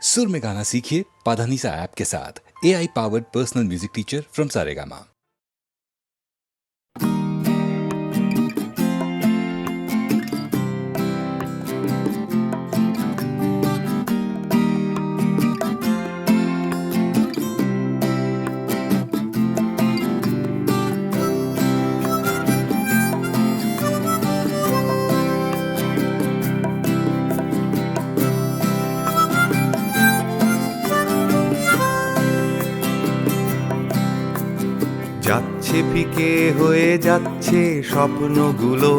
सुर में गाना सीखिए पाधानीसा ऐप के साथ। AI powered personal music teacher from Saregama. যাচ্ছে ফিকে হয়ে যাচ্ছে স্বপ্নগুলো,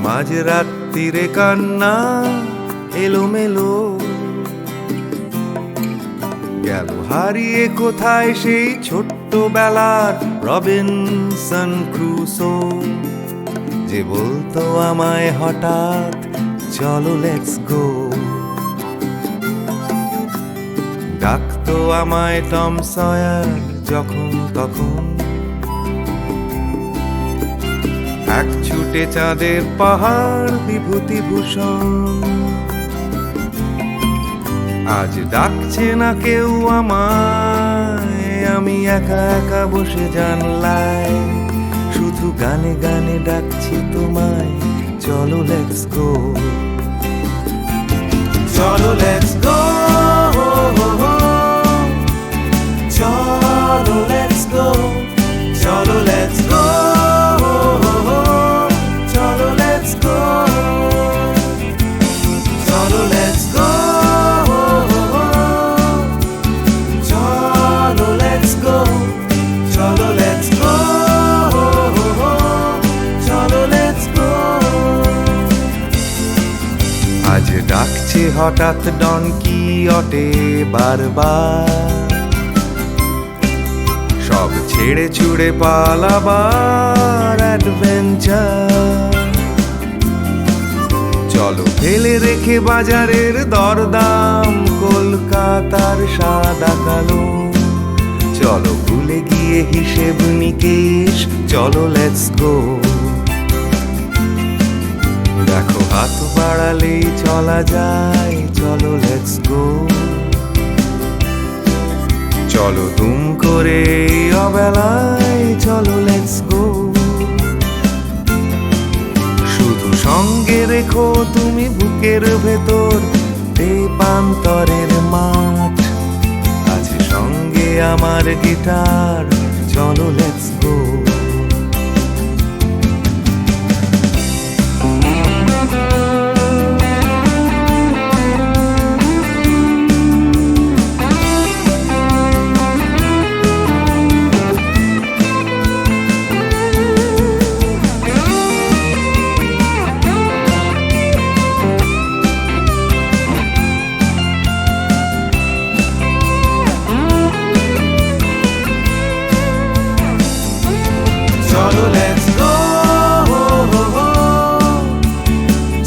মাঝরাত্রিরে কান্না এলোমেলো, গেল হারিয়ে কোথায় সেই ছোট্টবেলার রবিনসন ক্রুসো, যে বলতো আমায় হঠাৎ চলো লেটস গো। ডাকতো আমায় টম সয়ার যখন তখন, এক ছুটে চাঁদের পাহাড় বিভূতিভূষণ। আজ ডাকছে না কেউ আমায়, আমি একা একা বসে জানলায়, শুধু গানে গানে ডাকছি তোমায় চলো লেটস গো। চলো লেটস গো, চলো লেটস গো, চলো লেটস গো, চলো লেটস গো, চলো লেটস গো, চলো লেটস গো, চলো লেটস গো, চলো লেটস গো। আজ ডাকছে হঠাৎ ডন কিহটে বারবার, সব ছেড়ে ছুড়ে পালাবার অ্যাডভেঞ্চার। চলো ফেলে রেখে বাজারের দরদাম, কলকাতার সাদা কালো, চলো ভুলে গিয়ে হিসেব নিকেশ, চলো লেটস গো। দেখো হাত বাড়ালেই চলা যায়, চলো লেটস গো। চলো দুম করে অবেলায়, চলো লেটস গো। শুধু সঙ্গে রেখো তুমি বুকের ভেতর দেবান্তরের মাঠ, আছে সঙ্গে আমার গিটার, চলো লেটস গো। চলো লেটস গো,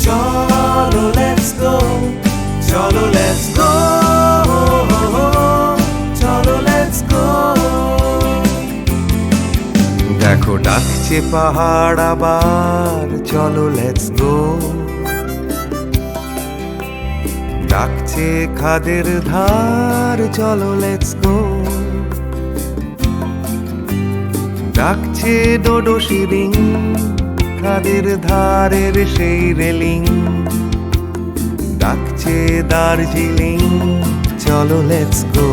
চলো লেটস গো, চলো লেটস গো, চলো লেটস গো। দেখো ডাকছে পাহাড় আবার, চলো লেটস গো। ডাকছে খাদের ধার, চলো লেটস গো। ডাকছে ডোডো শিরিং, খাদের ধারের সেই রেলিং। ডাকছে দার্জিলিং, চলো লেটস গো।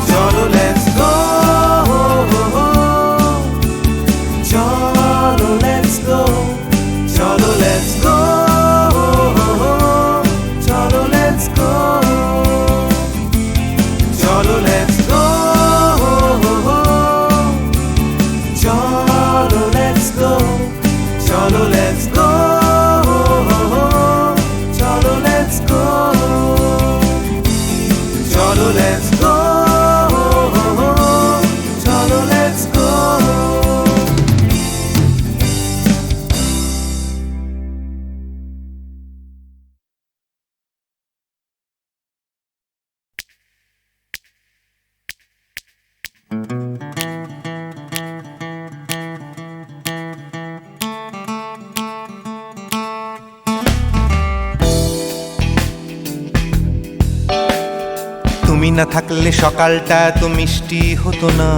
চলো লেটস গো, চলো লেটস গো, চলো লেটস গো, চলো লেটস গো, চলো লেটস গো, চলো লেটস গো, চলো লেটস গো, চলো লেটস গো। তুমি না থাকলে সকালটা এত মিষ্টি হতো না,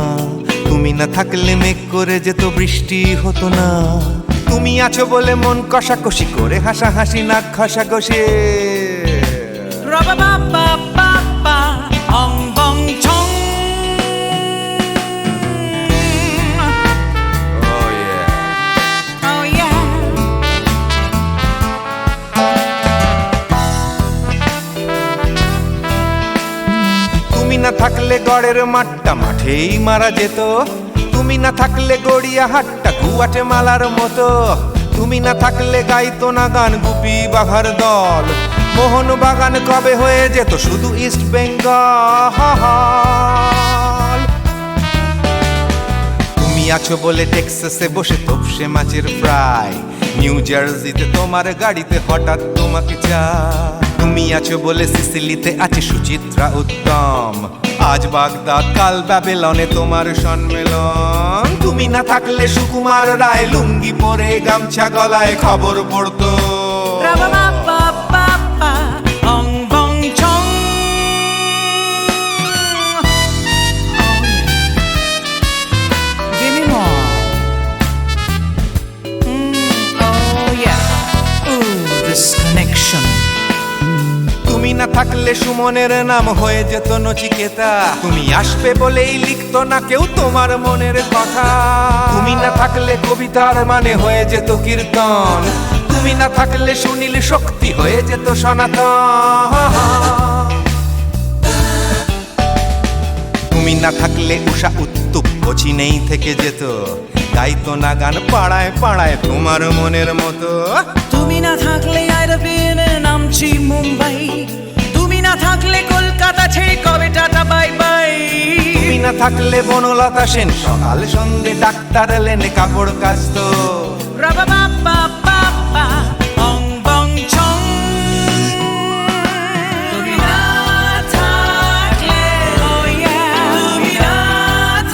তুমি না থাকলে মেঘ করে যেত বৃষ্টি হতো না। তুমি আছো বলে মন কষাকষি করে হাসাহাসি নাক ঘষাঘষি। তুমি না থাকলে গড়ের মাঠটা মাঠেই মারা যেত, তুমি না থাকলে গড়িয়া হাটটা গুয়াটে মালার মতো। তুমি না থাকলে গাইতো না গান গুপি বাঘার দল, মোহন বাগান কবে হয়ে যেত শুধু ইস্ট বেঙ্গল। তুমি আছো বলে টেক্সাসে বসে তপসে মাছের ফ্রাই, নিউ জার্সিতে তোমার গাড়িতে হঠাৎ তোমাকে চাই। তুমি আছো বলে সিসিলিতে আছে সুচিত্রা উত্তম, আজ বাগদাদ কাল ব্যাবিলনে তোমার সম্মেলন। তুমি না থাকলে সুকুমার রায় লুঙ্গি পরে গামছা গলায় খবর পড়তো। তুমি না থাকলে সুমনের নাম হয়ে যেত নচিকেতা, তুমি আসবে বলেই লিখতো না কেউ তোমার মনের কথা। তুমি না থাকলে কবিতার মানে হয়ে যেত কীর্তন, তুমি না থাকলে সুনীল শক্তি হয়ে যেত সনাতন। তুমি না থাকলে উষা উত্তুপ কোচিনেই থেকে যেত, গাইতো না গান পাড়ায় পাড়ায় তোমার মনের মতো। তুমি না থাকলে আইরবিনে নামছি মুম্বাই, তুমি না থাকলে কলকাতা ছেড়ে কবে টাটা বাই বাই। তুমি না থাকলে বনলতা সেন সকাল সন্ধে ডাক্তার লেনে কাপড় কাচতো। তুমি না থাকলে, তুমি না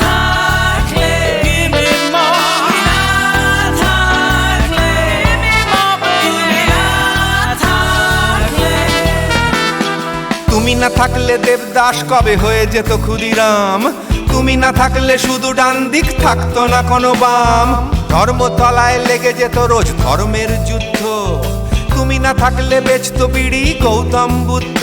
থাকলে, তুমি না থাকলে, তুমি না থাকলে। তুমি না থাকলে দেবদাস কবে হয়ে যেত ক্ষুদিরাম, তুমি না থাকলে শুধু ডান দিক থাকতো না কোনো বাম। ধর্মতলায় লেগে যেত রোজ ধর্মের যুদ্ধ, তুমি না থাকলে বেচতো বিড়ি গৌতম বুদ্ধ।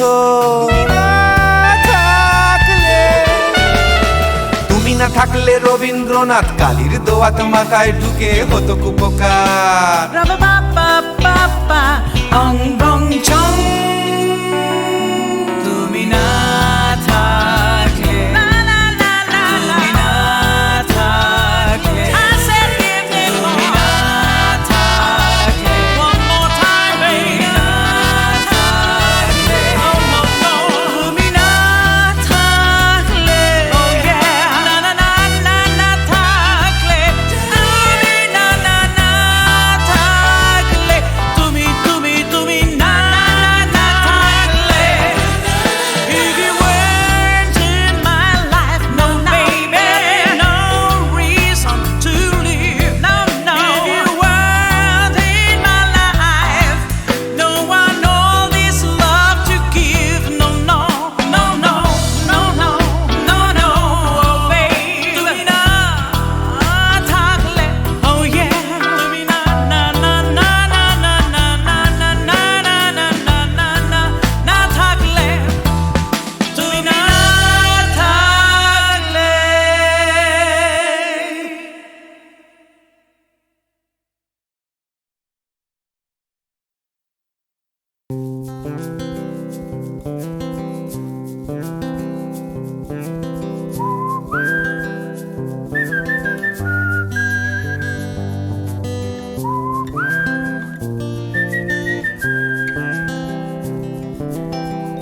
তুমি না থাকলে রবীন্দ্রনাথ কালীর দোয়াত মাথায় ঢুকে হতো কুপকার। তুমি না থাকলে, তুমি না থাকলে, তুমি না থাকলে, one more time, baby. তুমি না থাকলে, oh yeah, না না না না না থাকলে, তুমি না না না থাকলে, তুমি তুমি তুমি না না না থাকলে। If you weren't in my life, no baby, no reason to live, no no. If you weren't in my life, no one all this love to give, no no no no no no no no, oh baby. তুমি না থাকলে, oh yeah, তুমি না না না না না না না না না না না না না না না না থাকলে, তুমি না থাকলে।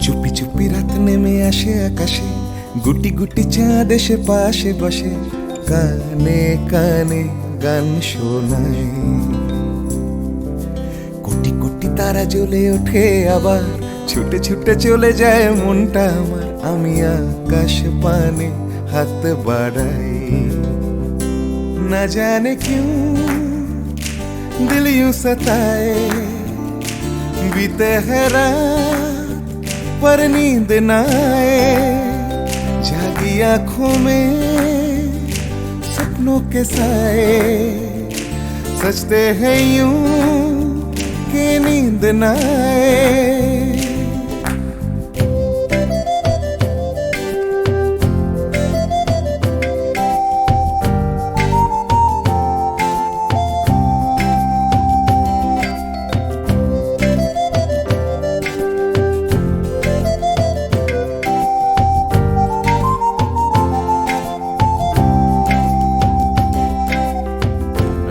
চুপি চুপি রাত নেমে আসে আকাশে, গুটি গুটি চাঁদ এসে পাশে বসে, কানে কানে গান শোনায়। কোটি কোটি তারা জ্বলে ওঠে আবার, ছুটে ছুটে চলে যায় মনটা আমার। আমি আকাশ পানে হাত বাড়াই, না জানে क्यों दिल यूं सताए। बीते है रात पर नींद न आए, जागी आंखों में सपनों के साए सजते हैं यूं कि नींद न आए।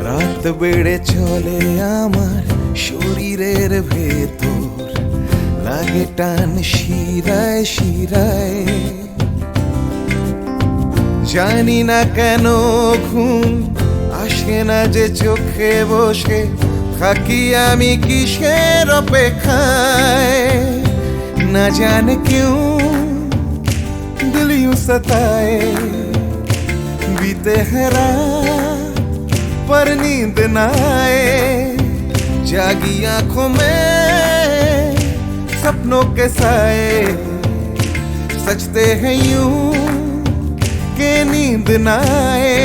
রাত বেড়ে চলে আমার শরীরের ভেতর, লাগে টান শিরায় শিরায়। জানি না কেন ঘুম আসে না যে চোখে বসে থাকি আমি কিসের অপেক্ষায়। না জানে क्यों दिल यूं सताए, बीते है रात पर नींद न आए। जागी आंखों में सपनों के साए सजते हैं यूं कि नींद न आए।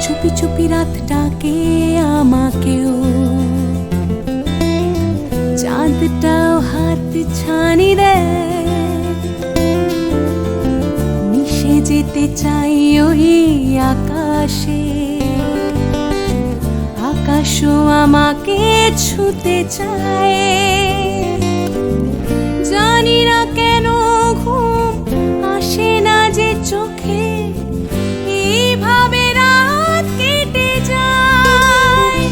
চুপি চুপি রাত ডাকে আমাকেও, চাঁদটাও হাত ছানি দেয়। মিশে যেতে চাই ওই আকাশে, আকাশও আমাকে ছুতে চায়। জানি না কেন ঘুম আসে না যে চোখে, এইভাবে রাত কেটে যায়।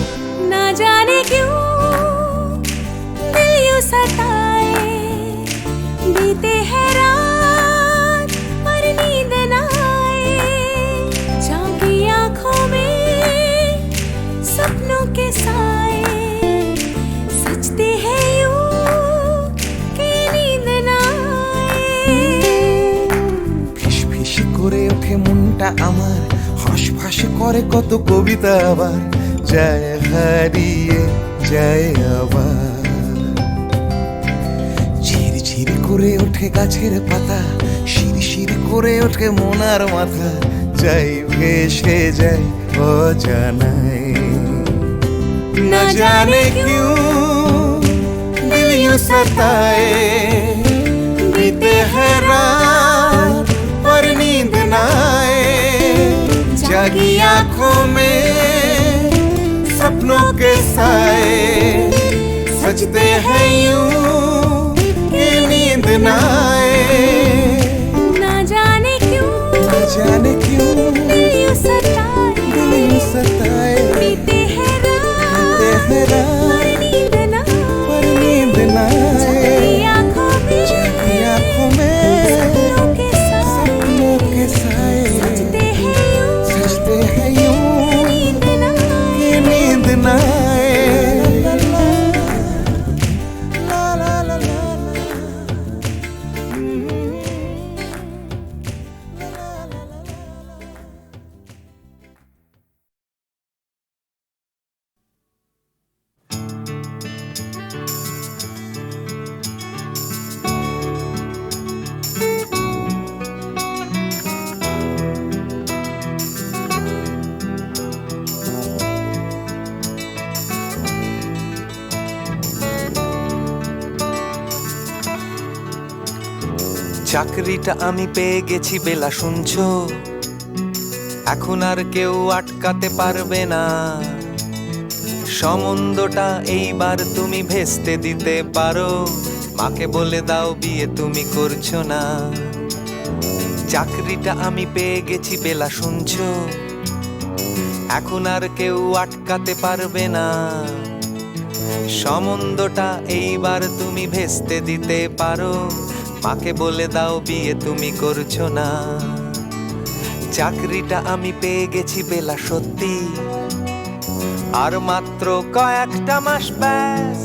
না জানে क्यों दिल यूं सताए, बीते है रात पर नींद न आए। जागी आंखों में सपनों के साए सजते हैं यूं कि नींद न आए। ফিস ফিস করে ওঠে মনটা আমার, হাঁস করে কত কবিতা আবার যায় হারিয়ে যায় আবার। ঝিরঝির করে ওঠে গাছের পাতা, শিরশির করে ওঠে মনার মাথা, যাই ভেসে যায় অজানায়। না জানে क्यों दिल यूं सताए, बीते है रात पर नींद न आए। जागी आंखों में सपनों के साए सजते हैं यूं कि नींद न आए। ना जाने क्यों दिल यूं सताए, बीते है रात पर नींद न पर नींद न आए। जागी आंखों में सपनों के साए सजते हैं सजते हैं यूं नींद न कि नींद न आए। ला ला ला ला চাকরিটা আমি পেয়ে গেছি বেলা, শুনছো? এখন আর কেউ আটকাতে পারবে না। সম্বন্ধটা এইবার তুমি ভেস্তে দিতে পারো, মাকে বলে দাও বিয়ে তুমি করছো না। চাকরিটা আমি পেয়ে গেছি বেলা, শুনছো? এখন আর কেউ আটকাতে পারবে না। সম্বন্ধটা এইবার তুমি ভেস্তে দিতে পারো, মাকে বলে দাও বিয়ে তুমি করছো না। চাকরিটা আমি পেয়ে গেছি বেলা সত্যি, আর মাত্র কয়েকটা মাস ব্যাস।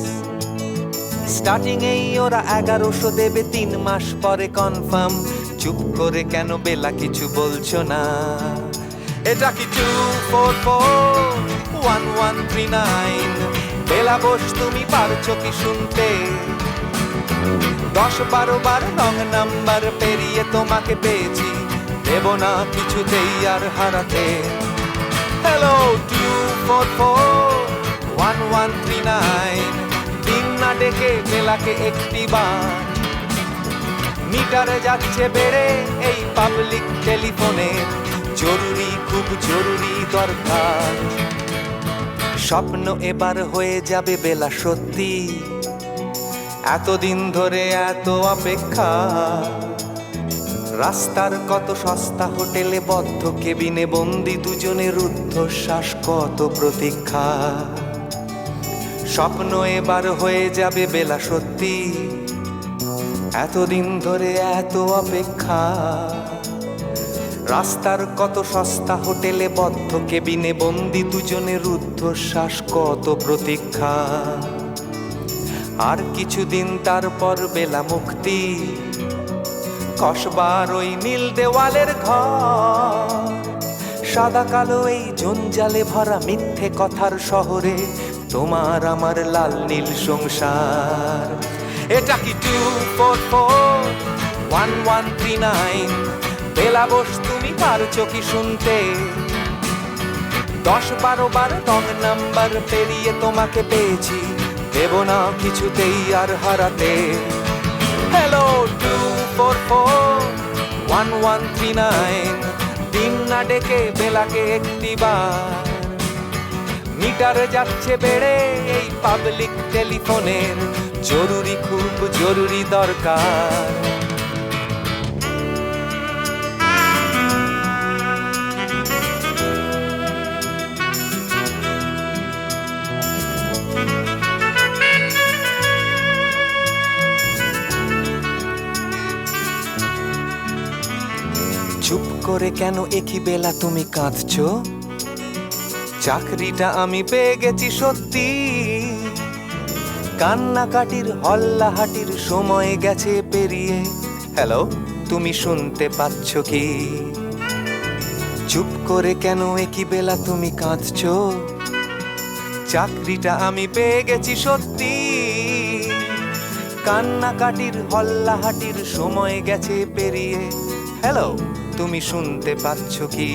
স্টার্টিং এই ওরা 1100 দেবে, 3 মাস পরে কনফার্ম। চুপ করে কেন বেলা কিছু বলছো না? এটা কি 2441139? বেলা বোস তুমি পারছো কি শুনতে? 10-12 বার রং নাম্বার পেরিয়ে তোমাকে পেয়েছি, দেব না কিছুতেই আর হারাতে। হ্যালো 2441139, দিন না ডেকে বেলাকে একটি বার। মিটারে যাচ্ছে বেড়ে এই পাবলিক টেলিফোনের, জরুরি খুব জরুরি দরকার। স্বপ্ন এবার হয়ে যাবে বেলা সত্যি, এতদিন ধরে এত অপেক্ষা। রাস্তার কত সস্তা হোটেলে বদ্ধ কেবিনে বন্দি দুজনের রুদ্ধশ্বাস, কত প্রতীক্ষা। স্বপ্ন এবার হয়ে যাবে বেলা সত্যি, এতদিন ধরে এত অপেক্ষা। রাস্তার কত সস্তা হোটেলে বদ্ধ কেবিনে বন্দি দুজনের রুদ্ধশ্বাস, কত প্রতীক্ষা। আর কিছুদিন তারপর বেলা মুক্তি, কসবার ওই নীল দেওয়ালের ঘর। সাদা কালো এই জঞ্জালে ভরা মিথ্যে কথার শহরে তোমার আমার লাল নীল সংসার। এটা কি 2441139? বেলা বোস তুমি পারছো কি শুনতে? 10-12 বার রং নাম্বার পেরিয়ে তোমাকে পেয়েছি, দেব না কিছুতেই আর হারাতে। হ্যালো 2441139, দিন না ডেকে বেলাকে একটি বার। মিটারে যাচ্ছে বেড়ে এই পাবলিক টেলিফোনের, জরুরি খুব জরুরি দরকার। চুপ করে কেন একই বেলা তুমি কাঁদছো? চাকরিটা আমি পেয়ে গেছি সত্যি, কান্নাকাটির হল্লাহাটির সময় গেছে পেরিয়ে। হ্যালো তুমি শুনতে পাচ্ছ কি? চুপ করে কেন একই বেলা তুমি কাঁদছো? চাকরিটা আমি পেয়ে গেছি সত্যি, কান্নাকাটির হল্লাহাটির সময় গেছে পেরিয়ে। হ্যালো তুমি শুনতে পাচ্ছ কি?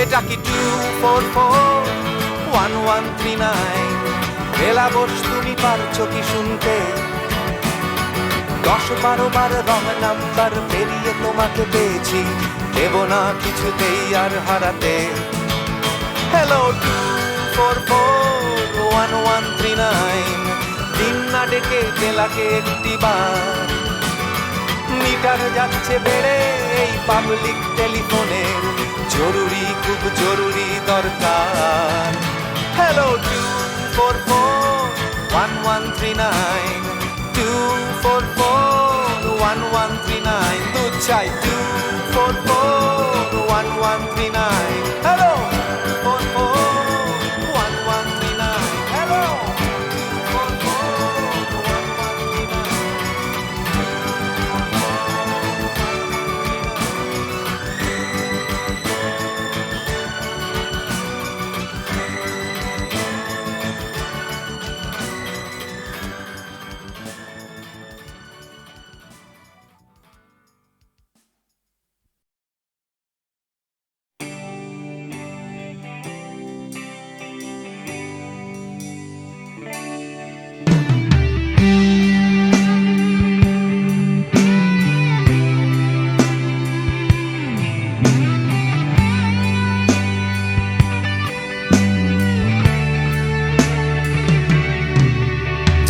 এটা কি 2441139? বেলা বোস তুমি পারছো কি শুনতে? 10-12 বার রং নাম্বার পেরিয়ে তোমাকে পেয়েছি, দেব না কিছুতেই আর হারাতে। হ্যালো 2441139, দিন না ডেকে বেলাকে একটি বার। মিটার যাচ্ছে বেড়ে এই পাবলিক টেলিফোনের, জরুরি খুব জরুরি দরকার। হ্যালো 2441139, 2441139, দুধ চাই 2441139। Hello 2441139, hello 2441139।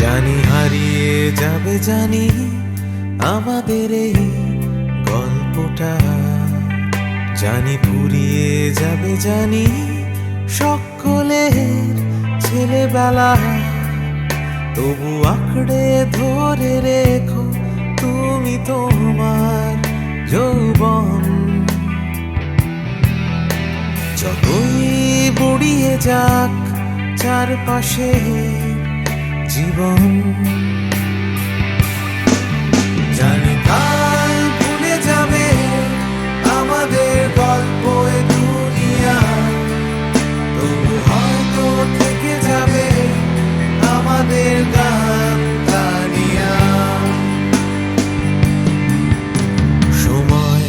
জানি হারিয়ে যাবে, জানি আমাদের এই গল্পটা, জানি ফুরিয়ে যাবে, জানি সকলের ছেলেবেলা। তবু আঁকড়ে ধরে রেখো তুমি তোমার যৌবন। যতই বুড়িয়ে যাক চারপাশে জীবন, জানি কাল ভুলে যাবে আমাদের গল্প এ দুনিয়া, তবু হয়তো থেকে যাবে আমাদের গান গানিয়া। সময়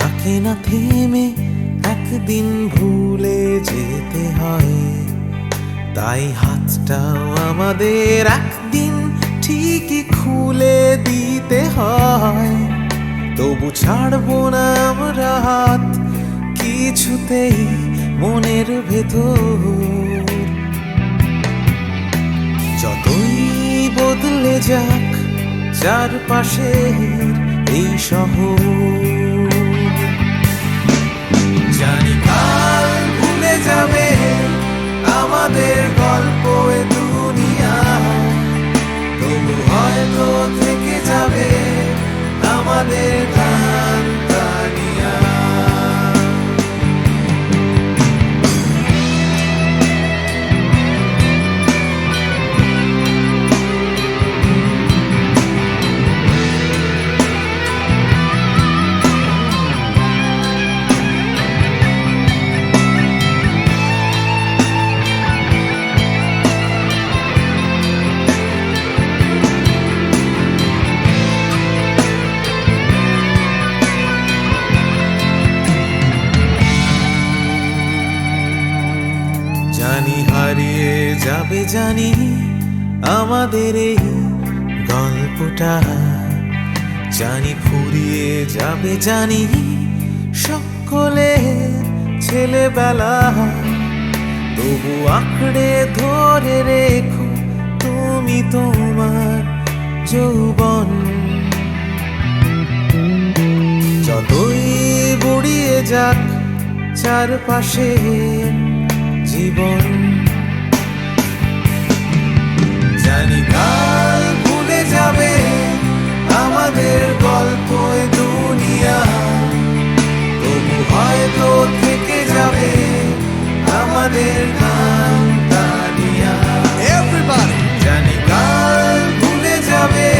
থাকে না থেমে, একদিন ভুলে যেতে হয়, তাই হাতটাও আমাদের একদিন ঠিকই খুলে দিতে হয়। তবু ছাড়বো না আমরা হাত কিছুতেই মনের ভেতর, যতই বদলে যাক চারপাশের এই শহর। জানি কাল ভুলে যাবে আমাদের গল্প এ দুনিয়া, তবু হয়তো থেকে যাবে আমাদের গান গানিয়া। জানি হারিয়ে যাবে, জানি আমাদের এই গল্পটা, জানি ফুরিয়ে যাবে, জানি সকলের ছেলেবেলা, তবু আঁকড়ে ধরে রেখো তুমি তোমার যৌবন। যতই বুড়িয়ে যাক চারপাশে জীবন, জানি কাল ভুলে যাবে আমাদের গল্প এ দুনিয়া, তবু হয়তো থেকে যাবে আমাদের গান গানিয়া। Everybody! জানি কাল ভুলে যাবে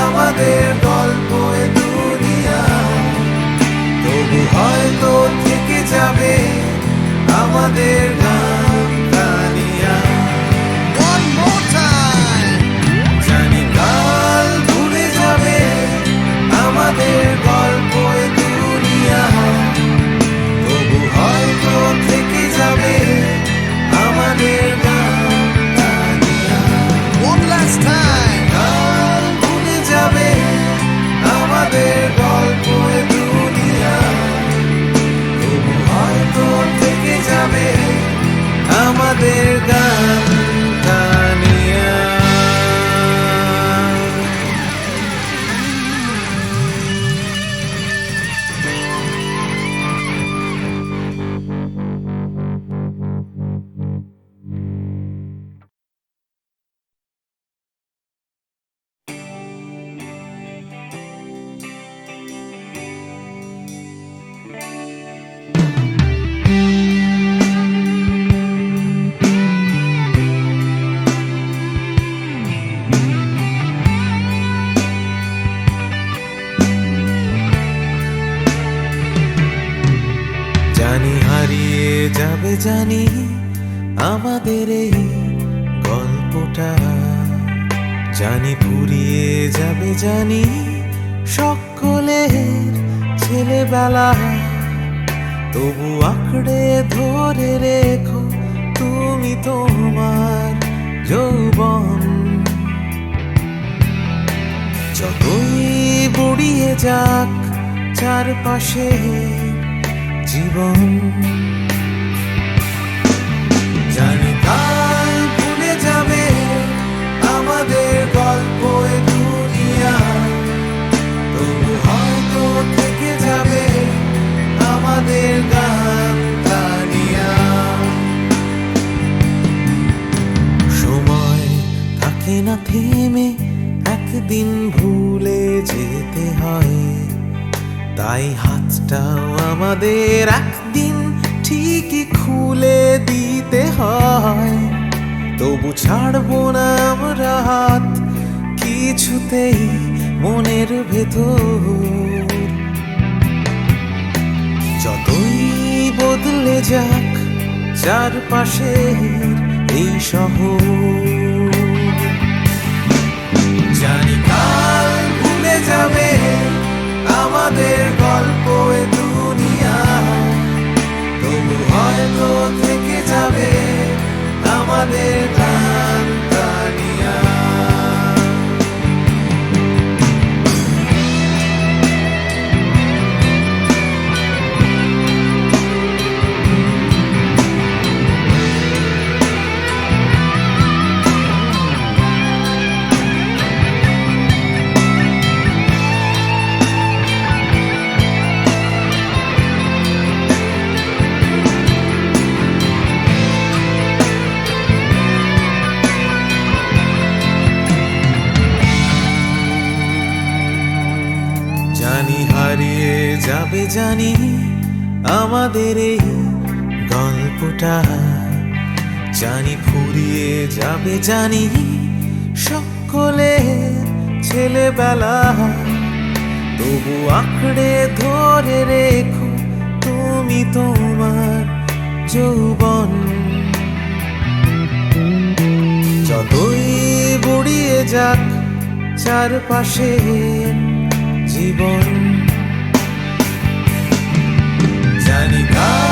আমাদের গল্প এ দুনিয়া, তবু হয়তো থেকে যাবে আমাদের গান গানিয়া। One more time! জানি কাল ভুলে যাবে আমাদের গল্প এ দুনিয়া, তবু হয়তো থেকে যাবে আমাদের গান গানিয়া। One last time! কাল ভুলে যাবে আমাদের গল্প এ দুনিয়া, তবু হয়তো থেকে যাবে আমাদের গান গানিয়া। জানি হারিয়ে যাবে, জানি আমাদের এই গল্পটা, জানি ফুরিয়ে যাবে, জানি সকলের ছেলেবেলা, তবু আঁকড়ে ধরে রেখো তুমি তোমার যৌবন। যতই বুড়িয়ে যাক চারপাশে জীবন, জানি কাল ভুলে যাবে আমাদের গল্প এ দুনিয়া, তবু হয়তো থেকে যাবে আমাদের গান গানিয়া। সময় থাকে থেমে একদিন ভুলে যেতে হয়, তাই হাতটাও আমাদের একদিন ঠিকই খুলে দিতে হয়। তবু ছাড়বো না আমরা হাত কিছুতেই মনের ভেতর। যতই বদলে যাক চারপাশের এই শহর, জানি কাল ভুলে যাবে আমাদের গল্প এ দুনিয়া, তবু হয়তো থেকে যাবে আমাদের গান কানিয়া। জানি হারিয়ে যাবে, জানি আমাদের এই গল্পটা, জানি ফুরিয়ে যাবে, জানি সকলের ছেলেবেলা। তবু আঁকড়ে ধরে রেখো তুমি তোমার যৌবন। যতই বুড়িয়ে যাক চারপাশে জীবন, জানি কাল